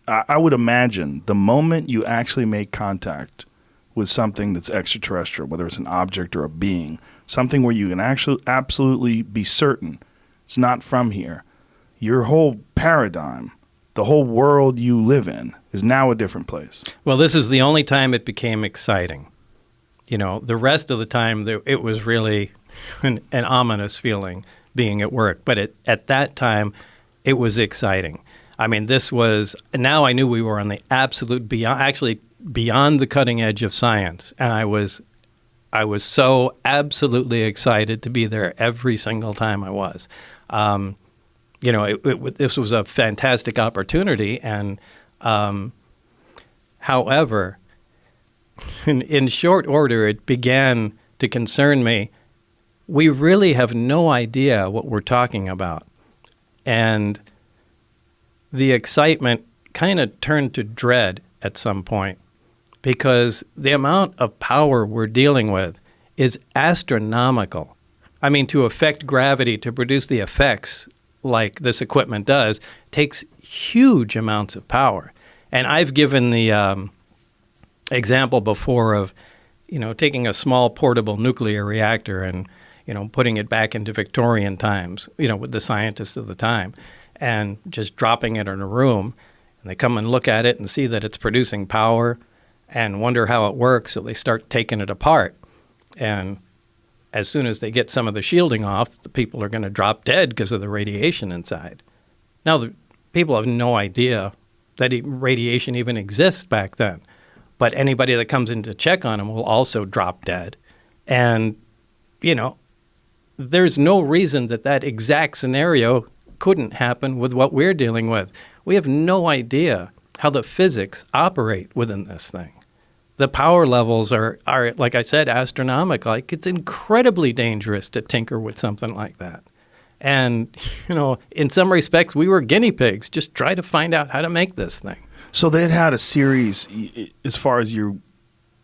I would imagine the moment you actually make contact with something that's extraterrestrial, whether it's an object or a being, something where you can actually absolutely be certain it's not from here, your whole paradigm, the whole world you live in, is now a different place. Well, this is the only time it became exciting. You know, the rest of the time, it was really an ominous feeling being at work. But at that time, it was exciting. I mean, now I knew we were on the absolute beyond the cutting edge of science. And I was so absolutely excited to be there every single time I was. This was a fantastic opportunity. And however, in short order, it began to concern me. We really have no idea what we're talking about. And the excitement kind of turned to dread at some point, because the amount of power we're dealing with is astronomical. I mean, to affect gravity, to produce the effects like this equipment does, takes huge amounts of power. And I've given the example before of, taking a small portable nuclear reactor and, putting it back into Victorian times, with the scientists of the time, and just dropping it in a room. And they come and look at it and see that it's producing power and wonder how it works. So they start taking it apart. And as soon as they get some of the shielding off, the people are going to drop dead because of the radiation inside. Now, the people have no idea that radiation even exists back then. But anybody that comes in to check on them will also drop dead. And, there's no reason that exact scenario couldn't happen with what we're dealing with. We have no idea how the physics operate within this thing. The power levels are, like I said, astronomical. Like, it's incredibly dangerous to tinker with something like that. And, in some respects, we were guinea pigs, just try to find out how to make this thing. So they had a series, as far as you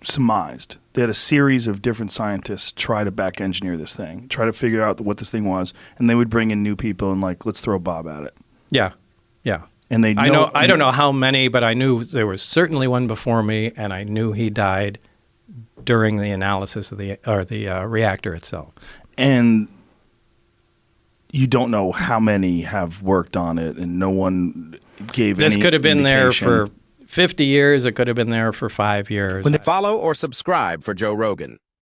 surmised, they had a series of different scientists try to back engineer this thing, try to figure out what this thing was, and they would bring in new people and let's throw Bob at it. Yeah. And I don't know how many, but I knew there was certainly one before me, and I knew he died during the analysis of the reactor itself. And you don't know how many have worked on it, and no one gave any This could have been indication. there for 50 years. It could have been there for 5 years. Follow or subscribe for Joe Rogan.